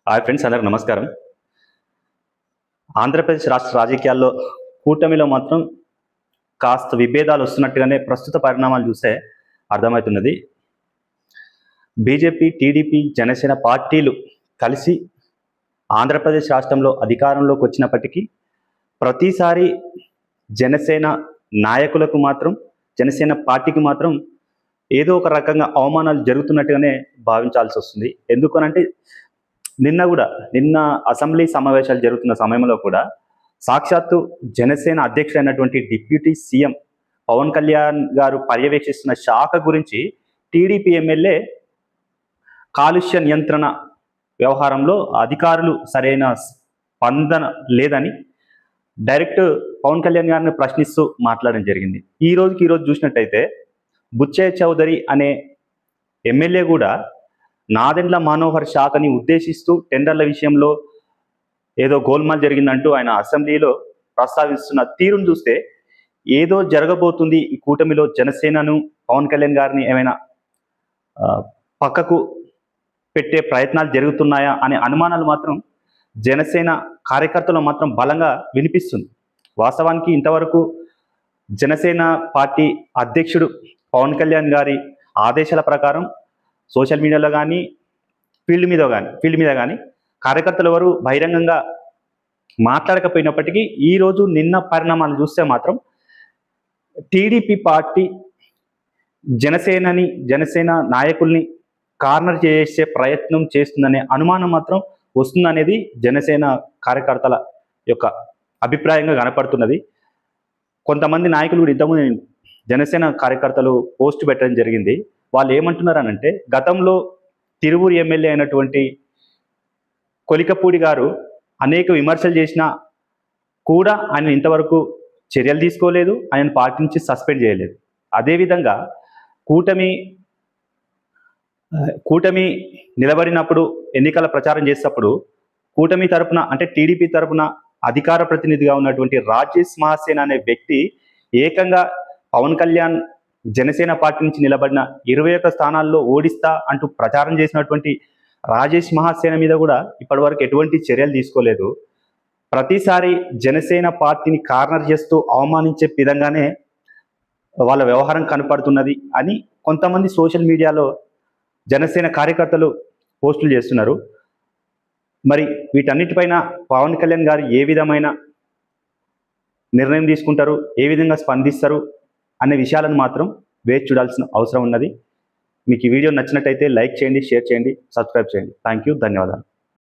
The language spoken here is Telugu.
హాయ్ ఫ్రెండ్స్, అందరికి నమస్కారం. ఆంధ్రప్రదేశ్ రాష్ట్ర రాజకీయాల్లో కూటమిలో మాత్రం కాస్త విభేదాలు వస్తున్నట్టుగానే ప్రస్తుత పరిణామాలు చూస్తే అర్థమవుతున్నది. బీజేపీ, టీడీపీ, జనసేన పార్టీలు కలిసి ఆంధ్రప్రదేశ్ రాష్ట్రంలో అధికారంలోకి వచ్చినప్పటికీ ప్రతిసారి జనసేన నాయకులకు మాత్రం, జనసేన పార్టీకి మాత్రం ఏదో ఒక రకంగా అవమానాలు జరుగుతున్నట్టుగానే భావించాల్సి వస్తుంది. ఎందుకనంటే నిన్న అసెంబ్లీ సమావేశాలు జరుగుతున్న సమయంలో కూడా సాక్షాత్తు జనసేన అధ్యక్షుడైనటువంటి డిప్యూటీ సీఎం పవన్ కళ్యాణ్ గారు పర్యవేక్షిస్తున్న శాఖ గురించి టీడీపీ ఎమ్మెల్యే కాలుష్య నియంత్రణ వ్యవహారంలో అధికారులు సరైన స్పందన లేదని డైరెక్ట్ పవన్ కళ్యాణ్ గారిని ప్రశ్నిస్తూ మాట్లాడడం జరిగింది. ఈ రోజు చూసినట్టయితే బుచ్చయ్య చౌదరి అనే ఎమ్మెల్యే కూడా నాదెండ్ల మనోహర్ శాఖని ఉద్దేశిస్తూ టెండర్ల విషయంలో ఏదో గోల్మాల్ జరిగిందంటూ ఆయన అసెంబ్లీలో ప్రస్తావిస్తున్న తీరును చూస్తే ఏదో జరగబోతుంది, ఈ కూటమిలో జనసేనను పవన్ కళ్యాణ్ గారిని ఏమైనా పక్కకు పెట్టే ప్రయత్నాలు జరుగుతున్నాయా అనే అనుమానాలు మాత్రం జనసేన కార్యకర్తలు మాత్రం బలంగా వినిపిస్తుంది. వాస్తవానికి ఇంతవరకు జనసేన పార్టీ అధ్యక్షుడు పవన్ కళ్యాణ్ గారి ఆదేశాల ప్రకారం సోషల్ మీడియాలో కానీ ఫీల్డ్ మీద కానీ కార్యకర్తలు ఎవరు బహిరంగంగా మాట్లాడకపోయినప్పటికీ ఈరోజు నిన్న పరిణామాలు చూస్తే మాత్రం టీడీపీ పార్టీ జనసేన నాయకుల్ని కార్నర్ చేసే ప్రయత్నం చేస్తుందనే అనుమానం మాత్రం వస్తుందనేది జనసేన కార్యకర్తల యొక్క అభిప్రాయంగా కనపడుతున్నది. కొంతమంది నాయకులు కూడా ఇంతకుముందు జనసేన కార్యకర్తలు పోస్ట్ పెట్టడం జరిగింది. వాళ్ళు ఏమంటున్నారనంటే, గతంలో తిరువూరు ఎమ్మెల్యే అయినటువంటి కొలికపూడి గారు అనేక విమర్శలు చేసినా కూడా ఆయన ఇంతవరకు చర్యలు తీసుకోలేదు, ఆయన పార్టీ నుంచి సస్పెండ్ చేయలేదు. అదేవిధంగా కూటమి నిలబడినప్పుడు ఎన్నికల ప్రచారం చేసేటప్పుడు కూటమి తరపున అంటే టీడీపీ తరపున అధికార ప్రతినిధిగా ఉన్నటువంటి రాజేష్ మహాసేన అనే వ్యక్తి ఏకంగా పవన్ కళ్యాణ్ జనసేన పార్టీ నుంచి నిలబడిన 21 స్థానాల్లో ఓడిస్తా అంటూ ప్రచారం చేసినటువంటి రాజేష్ మహాసేన మీద కూడా ఇప్పటివరకు ఎటువంటి చర్యలు తీసుకోలేదు. ప్రతిసారి జనసేన పార్టీని కార్నర్ చేస్తూ అవమానించే విధంగానే వాళ్ళ వ్యవహారం కనపడుతున్నది అని కొంతమంది సోషల్ మీడియాలో జనసేన కార్యకర్తలు పోస్టులు చేస్తున్నారు. మరి వీటన్నిటిపైన పవన్ కళ్యాణ్ గారు ఏ విధమైన నిర్ణయం తీసుకుంటారు, ఏ విధంగా స్పందిస్తారు అనే విషయాలను మాత్రం వేచి చూడాల్సిన అవసరం ఉన్నది. మీకు ఈ వీడియో నచ్చినట్టయితే లైక్ చేయండి, షేర్ చేయండి, సబ్స్క్రైబ్ చేయండి. థ్యాంక్ యూ, ధన్యవాదాలు.